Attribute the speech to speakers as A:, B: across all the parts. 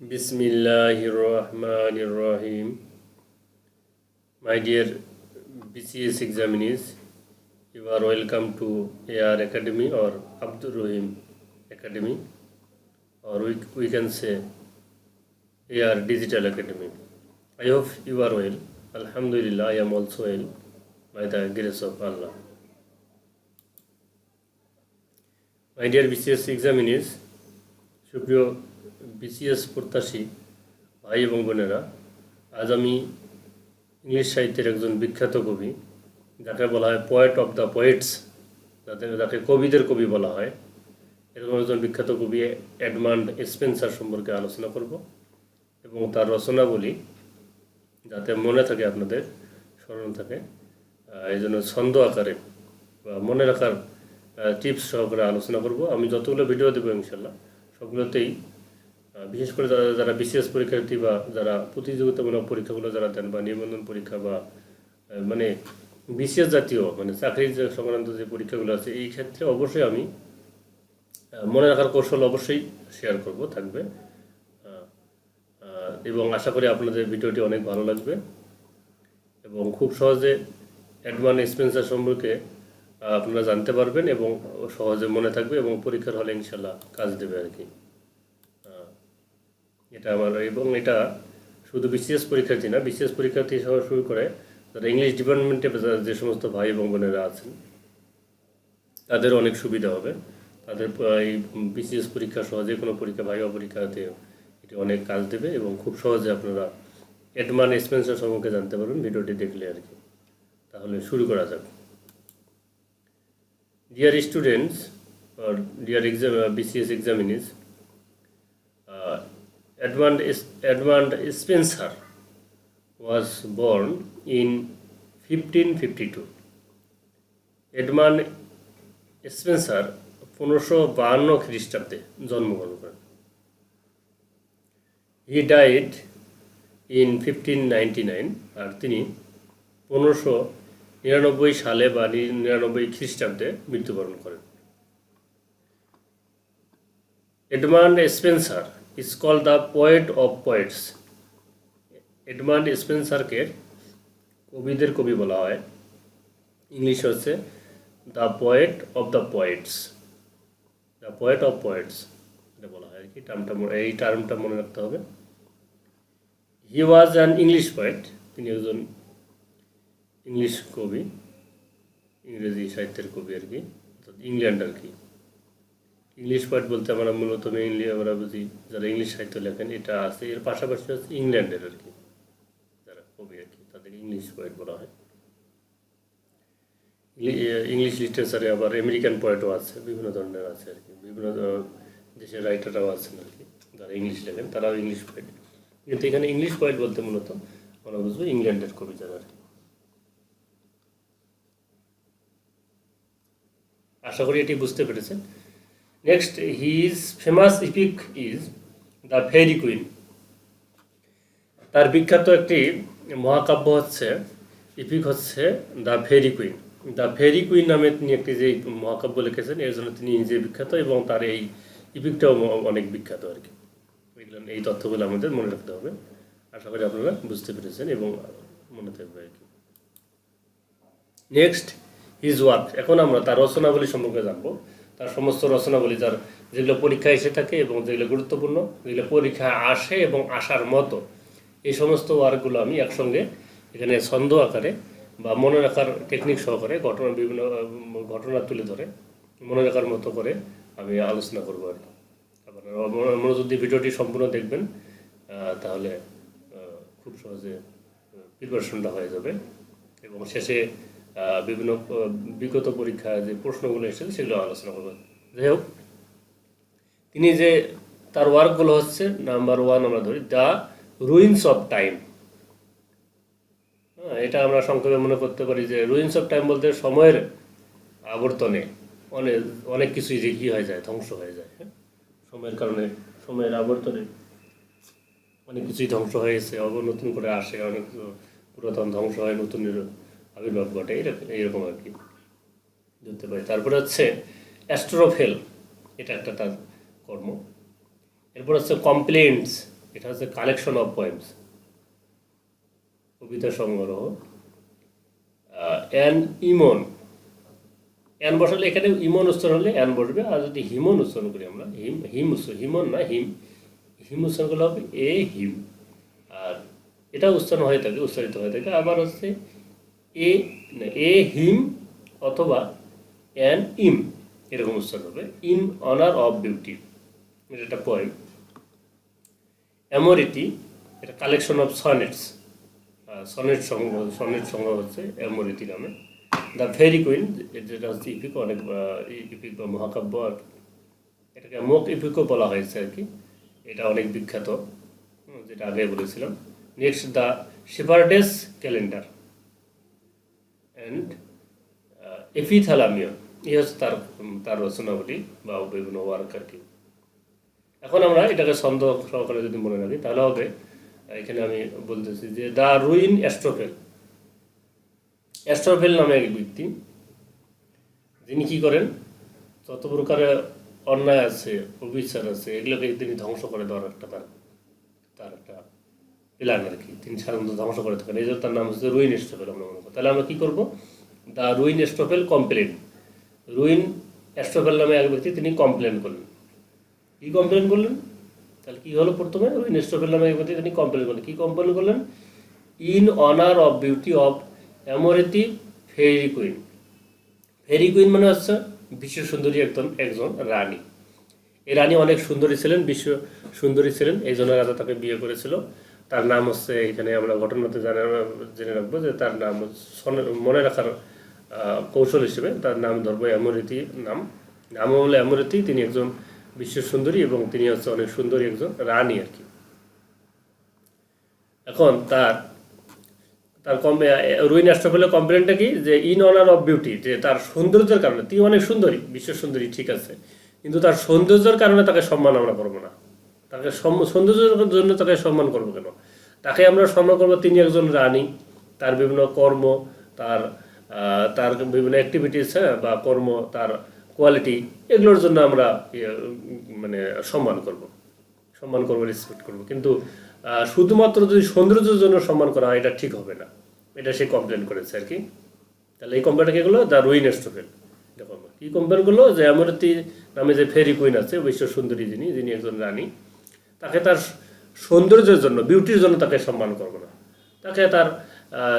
A: Bismillahirrahmanirrahim. My dear BCS examinees, you are welcome to AR Academy or Abdur Rahim Academy, or we can say AR Digital Academy. I hope you are well. Alhamdulillah, I am also well by the grace of Allah. My dear BCS examinees, সুপ্রিয় BCS প্রত্যাশী ভাই এবং বোনেরা, আজ আমি English সাহিত্যের একজন বিখ্যাত কবি, যাকে বলা হয় পোয়েট অফ দ্য পোয়েটস, যাকে কবিদের কবি বলা হয়, এরকম একজন বিখ্যাত কবি এডমান্ড স্পেন্সার সম্পর্কে আলোচনা করব এবং তার রচনাবলী যাতে মনে থাকে, আপনাদের স্মরণ থাকে, এই জন্য ছন্দ আকারে বা মনে রাখার টিপস সহকারে আলোচনা করব। আমি যতগুলো ভিডিও দেবো ইনশাল্লাহ সবগুলোতেই বিশেষ করে যারা বিসিএস পরীক্ষার্থী বা যারা প্রতিযোগিতামূলক পরীক্ষাগুলো যারা দেন বা নিবন্ধন পরীক্ষা বা মানে বিসিএস জাতীয় মানে চাকরির যে সংক্রান্ত যে পরীক্ষাগুলো আছে, এই ক্ষেত্রে অবশ্যই আমি মনে রাখার কৌশল অবশ্যই শেয়ার করব, থাকবে, এবং আশা করি আপনাদের ভিডিওটি অনেক ভালো লাগবে এবং খুব সহজে এডমান্ড স্পেন্সার সম্পর্কে আপনারা জানতে পারবেন এবং সহজে মনে থাকবে এবং পরীক্ষার হলে ইনশাল্লাহ কাজ দেবে আর কি। এটা আমার, এবং এটা শুধু বিসিএস পরীক্ষার্থী না, বিসিএস পরীক্ষার্থী সহ শুরু করে যারা ইংলিশ ডিপার্টমেন্টে যে সমস্ত ভাই এবং বোনেরা আছেন তাদের অনেক সুবিধা হবে। তাদের এই বিসিএস পরীক্ষা সহ যে কোনো পরীক্ষা, ভাইবা পরীক্ষাতে এটি অনেক কাজ দেবে এবং খুব সহজে আপনারা এডমান্ড স্পেন্সার সম্পর্কে জানতে পারবেন ভিডিওটি দেখলে আর কি। তাহলে শুরু করা যাক। Dear students or dear BCS examinees, Edmund Spenser was born in 1552. Edmund Spenser 1552 খ্রিস্টাব্দে জন্মগ্রহণ করেন। He died in 1599, আর তিনি 1599 সালে বা 99 খ্রিস্টাব্দে মৃত্যুবরণ করেন। Edmund Spenser is called the poet of poets. Edmund স্পেন্সারকে কবিদের কবি বলা হয়। ইংলিশ হচ্ছে the poet of the poets, the poet of poets এটা বলা হয় আর কি। এই টার্মটা মনে রাখতে হবে। হি ওয়াজ অ্যান ইংলিশ পোয়েট, তিনি একজন ইংলিশ কবি, ইংরেজি সাহিত্যের কবি আর কি, ইংল্যান্ড আর কি। ইংলিশ পোয়েট বলতে আমরা মূলত মেইনলি আমরা বুঝি যারা ইংলিশ সাহিত্য লেখেন, এটা আছে। এর পাশাপাশি হচ্ছে ইংল্যান্ডের আর কি যারা কবি আর কি, তাদেরকে ইংলিশ পোয়েট বলা হয়। ইংলিশ লিটারেচারে আবার আমেরিকান পোয়েটও আছে, বিভিন্ন ধরনের আছে আর কি, বিভিন্ন দেশের রাইটাররাও আছেন আর কি যারা ইংলিশ লেখেন, তারাও ইংলিশ পোয়েট। কিন্তু এখানে ইংলিশ পোয়েট বলতে মূলত আমরা বুঝবো ইংল্যান্ডের কবি যারা আর কি। আশা করি এটি বুঝতে পেরেছেন। Next, his famous epic is the ferry Queene. তার বিখ্যাত একটি মহাকাব্য হচ্ছে, ইপিক হচ্ছে the ferry Queene. The ferry Queene নামে তিনি একটি যে মহাকাব্য লিখেছেন, এর জন্য তিনি নিজে বিখ্যাত এবং তার এই ইপিকটাও অনেক বিখ্যাত আর কি। এই তথ্যগুলো আমাদের মনে রাখতে হবে। আশা করি আপনারা বুঝতে পেরেছেন এবং মনে থাকবে আর কি। Next, his work. এখন আমরা তার রচনাবলী সম্পর্কে জানবো। তার সমস্ত রচনাবলী যার যেগুলো পরীক্ষায় এসে থাকে এবং যেগুলো গুরুত্বপূর্ণ, যেগুলো পরীক্ষায় আসে এবং আসার মতো, এই সমস্ত ওয়ার্কগুলো আমি একসঙ্গে এখানে ছন্দ আকারে বা মনে রাখার টেকনিক সহকারে বিভিন্ন ঘটনা তুলে ধরে মনে রাখার মতো করে আমি আলোচনা করবো আর কি। আপনারা মনোযোগ দিয়ে ভিডিওটি সম্পূর্ণ দেখবেন, তাহলে খুব সহজে প্রিপারেশনটা হয়ে যাবে এবং শেষে বিভিন্ন বিগত পরীক্ষায় যে প্রশ্নগুলো এসেছে সেগুলো আলোচনা করবেন। যাই হোক, তিনি যে তার ওয়ার্কগুলো হচ্ছে, নাম্বার 1 আমরা ধরি দ্য রুইন্স অফ টাইম। এটা আমরা সংক্ষেপে মনে করতে পারি যে রুইন্স অফ টাইম বলতে সময়ের আবর্তনে অনেক কিছুই যে কী হয়ে যায়, ধ্বংস হয়ে যায়। সময়ের কারণে, সময়ের আবর্তনে অনেক কিছুই ধ্বংস হয়েছে, নতুন করে আসে, অনেক পুরাতন ধ্বংস হয়, নতুনের আবির্ভাব ঘটে, এইরকম আর কি ধরতে পারি। তারপরে হচ্ছে অ্যাস্ট্রোফেল, এটা একটা তার কর্ম। এরপর হচ্ছে কমপ্লেন্টস, এটা হচ্ছে কালেকশন অফ পোয়েমস, কবিতা সংগ্রহ। অ্যান ইমন, অ্যান বসালে এখানে ইমন উচ্চারণ হলে অ্যান বসবে, আর যদি হিমন উচ্চারণ করি আমরা হিম হিমন না হিম উচ্চারণ করলে হবে এ হিম। আর এটা উচ্চারিত হয়ে থাকে। আবার হচ্ছে এ হিম অথবা অ্যান ইম, এরকম উচ্চারণ হবে। ইন অনার অফ বিউটি, এটা একটা পোয়েম। অ্যামোরিটি, এটা কালেকশন অফ সনেটস, সনেট সংগ্রহ হচ্ছে অ্যামোরিটি নামে। দ্য ফেরি কুইন, যেটা হচ্ছে ইপিক, অনেক ইপিক বা মহাকাব্য, আর এটাকে মোক ইপিকও বলা হয়েছে আর কি। এটা অনেক বিখ্যাত, যেটা আগে বলেছিলাম। নেক্সট দ্য শেপার্ডেস ক্যালেন্ডার অ্যান্ড এপিথালামিয়ন, এই হচ্ছে তার রচনাবলী বা বিভিন্ন ওয়ার্ক আর কি। এখন আমরা এটাকে ছন্দ সহকারে যদি মনে রাখি তাহলে হবে, এখানে আমি বলতেছি যে দ্য রুইন অ্যাস্ট্রোফেল। অ্যাস্ট্রোফেল নামে এক ব্যক্তি, যিনি কী করেন, যত প্রকারের অন্যায় আছে, অবিচার আছে, এগুলোকে তিনি ধ্বংস করে দেওয়ার একটা তার একটা প্ল্যান আর কি। তিনি সাধারণত ধ্বংস করে থাকেন, এই জন্য তার নাম হচ্ছে রুইন অ্যাস্ট্রোফেল। আমরা মনে করি, তাহলে আমরা কী করবো, the ruin Astrophel complain. Ruin Astrophel নামে এক ব্যক্তি, তিনি কমপ্লেন করলেন। কী কমপ্লেন করলেন, তাহলে কী হলো, প্রথমে রুইন অ্যাস্ট্রোফেল নামে এক ব্যক্তি তিনি কমপ্লেন করলেন। কী কমপ্লেন করলেন, in honour of beauty of Amoretti faerie queene. Faerie queene মানে হচ্ছে বিশ্ব সুন্দরী একজন রানী। এই রানী অনেক সুন্দরী ছিলেন, বিশ্ব সুন্দরী ছিলেন, এই জন্য রাজা তাকে বিয়ে করেছিল। তার নাম হচ্ছে, এখানে আমরা ঘটনাতে জেনে রাখবো যে তার নাম মনে রাখার কৌশল হিসেবে তার নাম ধরবো অ্যামোরিটি। নাম হলো অ্যামোরিটি। তিনি একজন বিশ্ব সুন্দরী এবং তিনি হচ্ছে অনেক সুন্দরী একজন রানী আর কি। এখন তার রুইন অ্যাস্ট্রোফেলের কমপ্লেনটা কি, যে ইন অনার অফ বিউটি, যে তার সৌন্দর্যের কারণে, তিনি অনেক সুন্দরী, বিশ্ব সুন্দরী, ঠিক আছে, কিন্তু তার সৌন্দর্যের কারণে তাকে সম্মান আমরা করবো না। তাকে সৌন্দর্যের জন্য তাকে সম্মান করবো কেন? তাকে আমরা সম্মান করবো, তিনি একজন রানী, তার বিভিন্ন কর্ম, তার বিভিন্ন অ্যাক্টিভিটিস, বা কর্ম, তার কোয়ালিটি, এগুলোর জন্য আমরা মানে সম্মান করব, রেসপেক্ট করব। কিন্তু শুধুমাত্র যদি সৌন্দর্যের জন্য সম্মান করা হয়, এটা ঠিক হবে না। এটা সে কমপ্লেন করেছে আর কি। তাহলে এই কমপ্লেনটা কী করলো, দ্য রুইন অ্যাস্ট্রোফেল। দেখো কী কমপ্লেন করলো, যে অ্যামোরিটি নামে যে ফেরি কুইন আছে, বিশ্ব সুন্দরী যিনি একজন রানী, তাকে তার সৌন্দর্যের জন্য, বিউটির জন্য তাকে সম্মান করবো না। তাকে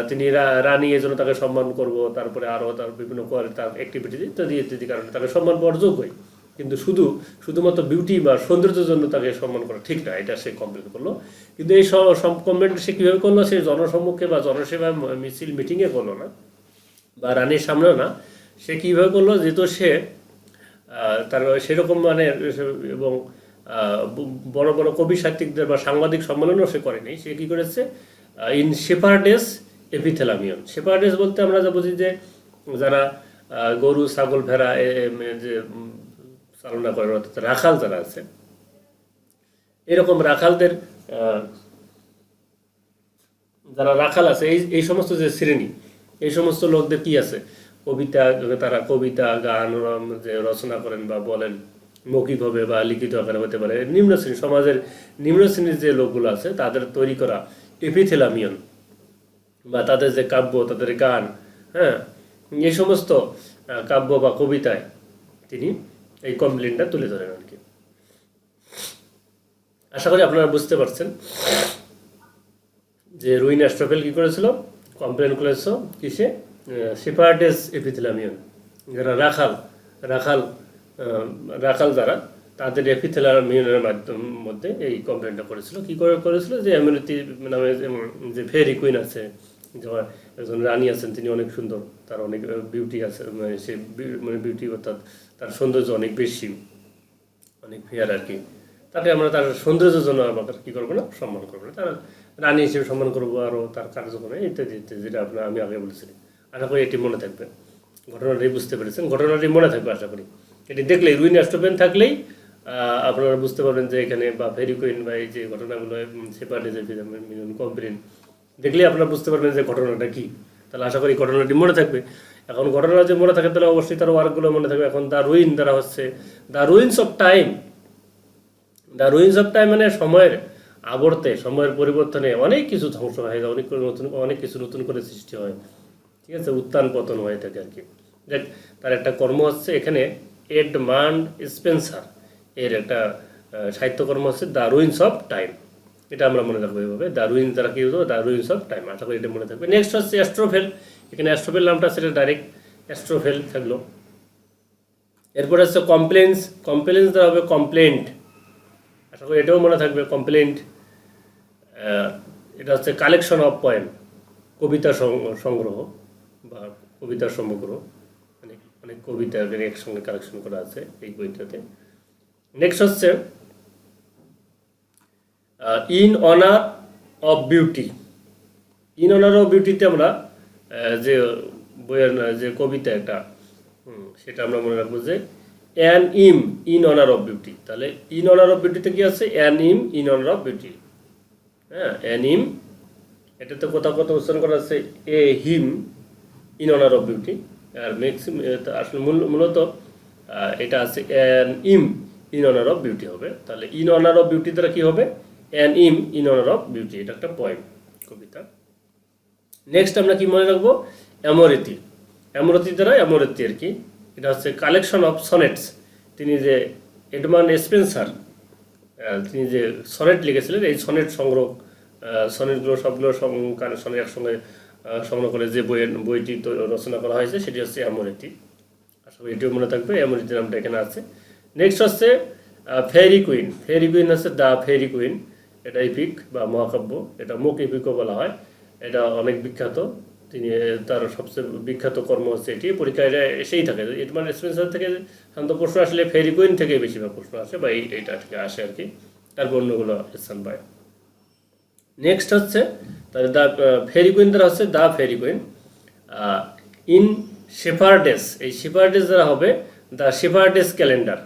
A: তিনি রানী, এই জন্য তাকে সম্মান করব, তারপরে আরও তার বিভিন্ন তার অ্যাক্টিভিটি ইত্যাদি কারণে তাকে সম্মান পাওয়ার যোগ্যই। কিন্তু শুধুমাত্র বিউটি বা সৌন্দর্যের জন্য তাকে সম্মান করা ঠিক না, এটা সে কমপ্লেন করলো। কিন্তু এই সব কমপ্লেন সে কীভাবে করলো, সে জনসম্মুখে বা জনসেবা মিটিংয়ে করলো না, বা রানীর সামনেও না। সে কীভাবে করলো, যেহেতু সে তার সেরকম এবং বড় বড় কবি সাহিত্যিকদের বা সাংবাদিক সম্মেলনও সে করেনি। সে কী করেছে, ইন শেপার্ডেস এপিথেলামিয়ন। শেপার্ডেস বলতে আমরা যা বুঝি যে যারা গরু, ছাগল, ভেড়া যে চালনা করে, অর্থাৎ রাখাল যারা আছে, এরকম রাখালদের, যারা রাখাল আছে, এই সমস্ত যে শ্রেণী, এই সমস্ত লোকদের কি আছে, তারা কবিতা গান যে রচনা করেন বা বলেন, মৌখিকভাবে বা লিখিত আকারে হতে পারে। নিম্ন শ্রেণী, সমাজের নিম্ন শ্রেণীর যে লোকগুলো আছে, তাদের তৈরি করা এপিথেলামিয়ন বা তাদের যে কাব্য, তাদের গান, হ্যাঁ, এই সমস্ত কাব্য বা কবিতায় তিনি এই কমপ্লেনটা তুলে ধরেন আর কি। আশা করি আপনারা বুঝতে পারছেন যে রুইন অ্যাস্ট্রোফেল কী করেছিল, কমপ্লেন করেছিল কিসে, শেপার্ডেস এপিথেলামিয়ন, যারা রাখাল যারা, তাদের এপিথেলামিয়নের মধ্যে এই কমপ্লেনটা করেছিল। কী করেছিল, যে অ্যামোরিটি নামে যে ফেরি কুইন আছে, যেমন একজন রানী আছেন, তিনি অনেক সুন্দর, তার অনেক বিউটি আছে, সে বিউটি অর্থাৎ তার সৌন্দর্য অনেক বেশি, অনেক ফেয়ার আর কি। তাকে আমরা তার সৌন্দর্যের জন্য আমাদের কী করবো না, সম্মান করবো না, তার রানী হিসেবে সম্মান করবো, আরও তার কার্যক্রমে ইত্যাদি, যেটা আমি আগে বলেছিলাম। আশা করি এটি মনে থাকবে, ঘটনাটি বুঝতে পেরেছেন, ঘটনাটি মনে থাকবে আশা করি। এটি দেখলেই, রুইন অ্যাস্ট্রোফেল থাকলেই আপনারা বুঝতে পারবেন যে এখানে, বা ফেরি কুইন বা এই যে ঘটনাগুলো, শেপার্ডেস এপিথেলামিয়ন কমপ্লেন দেখলেই আপনারা বুঝতে পারবেন যে ঘটনাটা কী। তাহলে আশা করি ঘটনাটি মনে থাকবে। এখন ঘটনা যে মনে থাকে, তাহলে অবশ্যই তার ওয়ার্কগুলো মনে থাকবে। এখন দ্য রুইন দ্বারা হচ্ছে the ruins of time. The ruins of time মানে সময়ের আবর্তে সময়ের পরিবর্তনে অনেক কিছু ধ্বংস হয়ে যায়, অনেক কিছু নতুন করে সৃষ্টি হয়, ঠিক আছে, উত্থান পতন হয়ে থাকে আর কি। দেখ, তার একটা কর্ম হচ্ছে এখানে এডমান্ড স্পেন্সার এর একটা সাহিত্যকর্ম হচ্ছে দ্য রুইন্স অফ টাইম। এটা আমরা মনে রাখবো এইভাবে, দ্য রুইন্স দ্বারা কি হতো, দ্য রুইন্স অফ টাইম। আশা করি এটা মনে থাকবে। নেক্সট হচ্ছে অ্যাস্ট্রোফেল। এখানে অ্যাস্ট্রোফেল নামটা সেটা ডাইরেক্ট অ্যাস্ট্রোফেল থাকলো। এরপর হচ্ছে কমপ্লেন্স। কমপ্লেন্স দ্বারা হবে কমপ্লেন্ট। আশা করি এটাও মনে থাকবে, কমপ্লেন্ট। এটা হচ্ছে কালেকশন অফ পয়েম, কবিতা সংগ্রহ বা কবিতার সমগ্র, অনেক অনেক কবিতা একসঙ্গে কালেকশন করা আছে এই বইটাতে। নেক্সট হচ্ছে in honour of beauty. In honour of বিউটিতে আমরা যে বইয়ের যে কবিতা একটা, সেটা আমরা মনে রাখবো যে an hymn in honour of beauty. তাহলে ইন অনার অফ বিউটিতে কি আছে, an hymn in honour of beauty. হ্যাঁ, অ্যান ইম, এটাতে কোথাও কোথাও উচ্চারণ করা আছে a hymn in honour of beauty. আর ম্যাক্সিমাম আসলে মূলত এটা আছে an hymn in honour of beauty হবে। তাহলে ইন অনার অফ বিউটি দ্বারা কি হবে, an hymn in honour of beauty, এটা একটা পয়েম, কবিতা। নেক্সট আমরা কি মনে রাখবো, অ্যামোরেতি। অ্যামোরেতি দ্বারা অ্যামোরেতি আর কি, এটা হচ্ছে কালেকশন অফ সনেটস। তিনি যে এডমান্ড স্পেন্সার, তিনি যে সনেট লিখেছিলেন, এই সনেট সংগ্রহ, সনেটগুলো সবগুলো সনেট একসঙ্গে সংগ্রহ করে যে বইটি রচনা করা হয়েছে সেটি হচ্ছে অ্যামোরেতি। আশা করি এটিও মনে থাকবে, অ্যামোরেতি নামটা এখানে আছে। নেক্সট হচ্ছে ফেয়ারি কুইন। ফেয়ারি কুইন হচ্ছে দ্য ফেয়ারি কুইন, এটা এপিক বা মহাকাব্য, এটা মুক এপিকও বলা হয়। এটা অনেক বিখ্যাত, তিনি তার সবচেয়ে বিখ্যাত কর্ম হচ্ছে এটি। পরীক্ষায় এসেই থাকে, এডমান্ড স্পেন্সার থেকে সাধারণত প্রশ্ন আসলে ফেয়ারি কুইন থেকে বেশিরভাগ প্রশ্ন আসে, বা এইটা থেকে আসে আর কি, তারপর অন্যগুলো স্থান পায়। নেক্সট হচ্ছে তাহলে দ্য ফেয়ারি কুইন দ্বারা হচ্ছে দ্য ফেয়ারি কুইন। ইন শেপার্ডেস, এই শেপার্ডেস দ্বারা হবে দ্য শেপার্ডেস ক্যালেন্ডার।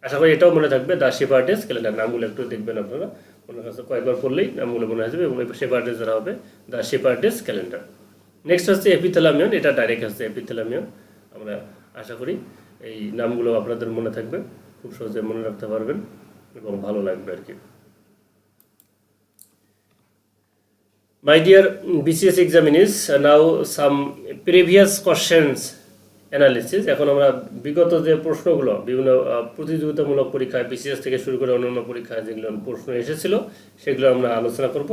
A: আশা করি এটাও মনে থাকবে, দ্য শেপার্ডেস ক্যালেন্ডার। নামগুলো একটু দেখবেন আপনারা, মনে কাছে কয়েকবার পড়লেই নামগুলো মনে আসবে, এবং শেপার্ডেস দ্বারা হবে দ্য শেপার্ডেস ক্যালেন্ডার। নেক্সট হচ্ছে এপিথেলামিয়ন, এটা ডাইরেক্ট হচ্ছে এপিথেলামিয়ন। আমরা আশা করি এই নামগুলো আপনাদের মনে থাকবে, খুব সহজে মনে রাখতে পারবেন এবং ভালো লাগবে আর কি। My dear BCS examinees, now some previous questions analysis. এখন আমরা বিগত যে প্রশ্নগুলো বিভিন্ন প্রতিযোগিতামূলক পরীক্ষায় বিসিএস থেকে শুরু করে অন্যান্য পরীক্ষায় যেগুলো প্রশ্ন এসেছিল সেগুলো আমরা আলোচনা করব।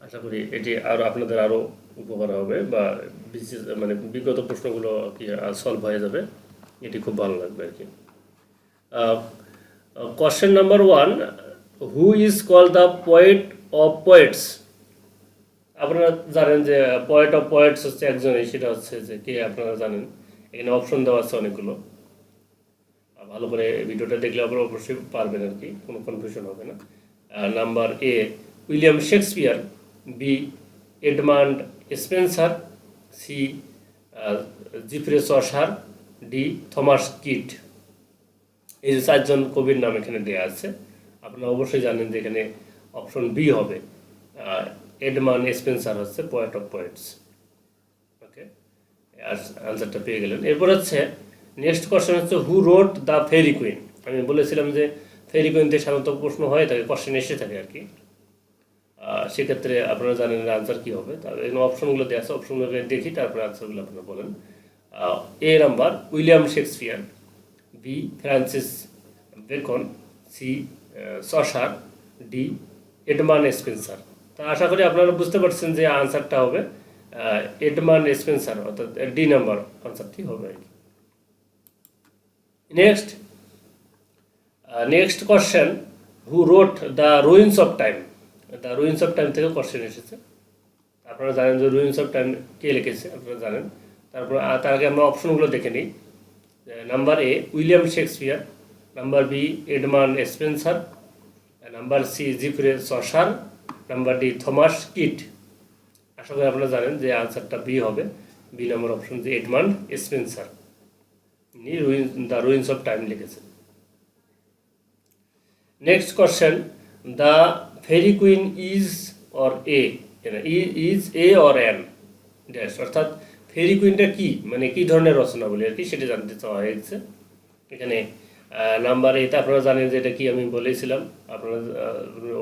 A: আশা করি এটি আপনাদের আরও উপকার হবে, বা বিসিএস মানে বিগত প্রশ্নগুলো কি সলভ হয়ে যাবে, এটি খুব ভালো লাগবে আর কি। Question number 1, who is called the poet of poets? আপনারা জানেন যে পোয়েট অফ পোয়েটস হচ্ছে একজনই, সেটা হচ্ছে যে কে আপনারা জানেন। এখানে অপশন দেওয়া আছে অনেকগুলো, ভালো করে ভিডিওটা দেখলে আপনারা অবশ্যই পারবেন আর কি, কোনো কনফিউশন হবে না। Number A William Shakespeare, B Edmund Spenser, C Geoffrey Chaucer, D Thomas Kyd. এই যে চারজন কবির নাম এখানে দেওয়া আছে, আপনারা অবশ্যই জানেন যে এখানে অপশন বি হবে, এডমান্ড স্পেন্সার হচ্ছে পোয়েট অফ পোয়েটস। ওকে, আনসারটা পেয়ে গেলেন। এরপর হচ্ছে নেক্সট কোশ্চেন হচ্ছে হু রোট দ্য ফেয়ারি কুইন। আমি বলেছিলাম যে ফেয়ারি কুইন থেকে সাধারণত প্রশ্ন হয়ে থাকে, কোশ্চেন এসে থাকে আর কি। সেক্ষেত্রে আপনারা জানেন আনসার কী হবে। তাহলে এখানে অপশনগুলো দেওয়া আছে, অপশনগুলো দেখি তারপরে আনসারগুলো আপনারা বলেন। A number William Shakespeare, B Francis Bacon, C Chaucer, D Edmund Spenser. তা আশা করি আপনারা বুঝতে পারছেন যে আনসারটা হবে এডমান্ড স্পেন্সার, অর্থাৎ ডি নাম্বার আনসারটি হবে আর কি। Next question, who wrote the ruins of time? The ruins of time থেকে কোশ্চেন এসেছে। আপনারা জানেন যে রুইন্স অফ টাইম কে লিখেছে, আপনারা জানেন। তারপর তার আগে আমরা অপশনগুলো দেখে নিই। Number A William Shakespeare, number B Edmund Spenser, number C Geoffrey Chaucer, number D Thomas Kyd. আশা করি আপনারা জানেন যে আনসারটা বি হবে, বি নম্বর অপশন, যে এডমান্ড স্পেন্সার, ইনি দ্য রুইন্স অফ টাইম লিখেছেন। Next question, the ferry queene is or a, is a or an dash, অর্থাৎ ফেরি কুইনটা কি, মানে কি ধরনের রচনা বলি আর কি, সেটা জানতে চাওয়া হয়েছে। এখানে নাম্বার এটা আপনারা জানেন যে এটা কি আমি বলেছিলাম, আপনারা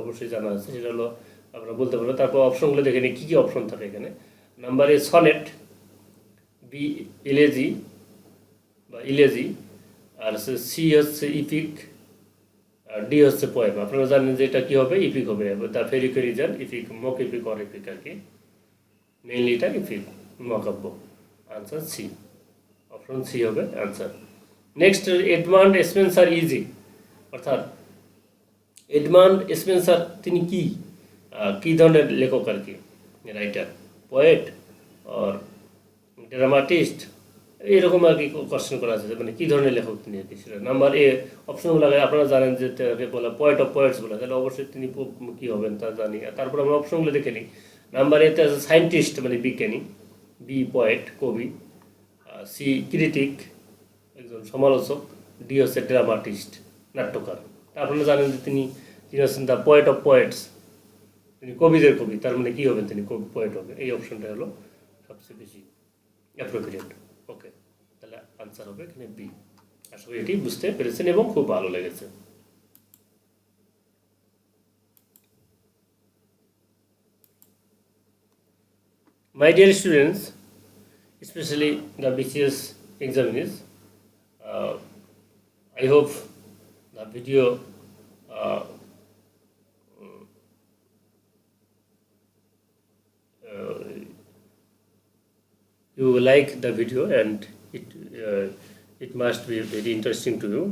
A: অবশ্যই জানা আছে, সেটা হলো আপনারা বলতে পারবেন। তারপর অপশনগুলো দেখে নিই কী কী অপশন থাকে এখানে। Number A sonnet, B elegy বা ইলেজি, আর সি হচ্ছে ইপিক, আর ডি হচ্ছে পোয়েম। আপনারা জানেন যে এটা কী হবে, ইপিক হবে। দ্য ফেরি ফেরিজান epic, mock epic or epic আর কি, মেইনলি এটা ইপিক মকাব্য। আনসার সি, অপশন সি হবে আনসার। নেক্সট, এডমান্ড স্পেন্সার ইজি, অর্থাৎ এডমান্ড স্পেন্সার তিনি কী ধরনের লেখক আর কি, রাইটার, পোয়েট অর ড্রামাটিস্ট, এরকম আর কি কোশ্চেন করা আছে, মানে কী ধরনের লেখক তিনি আর কি সেটা। নাম্বার এ অপশনগুলো আপনারা জানেন যে তাকে বলা পোয়েট অফ পোয়েটস বলে, তাহলে অবশ্যই তিনি কী হবেন তা জানি। তারপর আমরা অপশনগুলো দেখে নিই। নাম্বার এতে আছে সায়েন্টিস্ট মানে বিজ্ঞানী, বি পোয়েট কবি, সি ক্রিটিক একজন সমালোচক, ডি হচ্ছে ড্রামাটিস্ট নাট্যকার। আপনারা জানেন যে তিনি হচ্ছেন দ্য পোয়েট অফ পোয়েটস, তিনি কবিদের কবি, তার মানে কী হবেন, তিনি কবি পোয়েট হবে। এই অপশনটা হলো সবচেয়ে বেশি অ্যাপ্রোপ্রিয়েট। ওকে, তাহলে আনসার হবে এখানে বি। আশা করি এটি বুঝতে পেরেছেন এবং খুব ভালো লেগেছে। My dear students, especially the BCS examinees, I hope the video you like the video and it must be very interesting to you.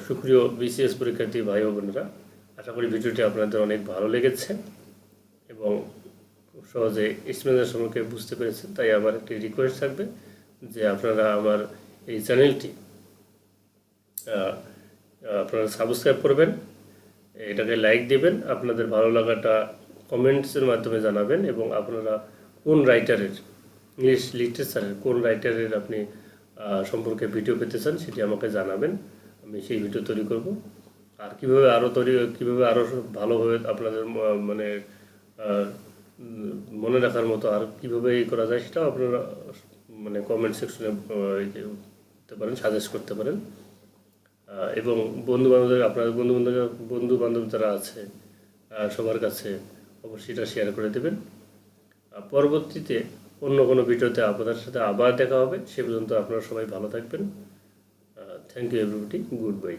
A: সুপ্রিয় বিসিএস পরীক্ষার্থী ভাই ও বোনেরা, আশা করি ভিডিওটি আপনাদের অনেক ভালো লেগেছে এবং খুব সহজে এক্সপ্লেনেশন সম্পর্কে বুঝতে পেরেছেন। তাই আমার একটি রিকোয়েস্ট থাকবে যে আপনারা আমার এই চ্যানেলটি আপনারা সাবস্ক্রাইব করবেন, এটাকে লাইক দেবেন, আপনাদের ভালো লাগাটা কমেন্টসের মাধ্যমে জানাবেন এবং আপনারা কোন রাইটারের, ইংলিশ লিটারেচারের কোন রাইটারের আপনি সম্পর্কে ভিডিও পেতে চান সেটি আমাকে জানাবেন, আমি সেই ভিডিও তৈরি করব। আর কীভাবে আরও ভালোভাবে আপনাদের মানে মনে রাখার মতো আর কীভাবে করা যায় সেটাও আপনারা মানে কমেন্ট সেকশনে দিতে পারেন, সাজেস্ট করতে পারেন। এবং আপনার বন্ধু বান্ধব যারা আছে সবার কাছে অবশ্যই এটা শেয়ার করে দেবেন। পরবর্তীতে অন্য কোনো ভিডিওতে আপনাদের সাথে আবার দেখা হবে। সে পর্যন্ত আপনারা সবাই ভালো থাকবেন। Thank you everybody, good bye.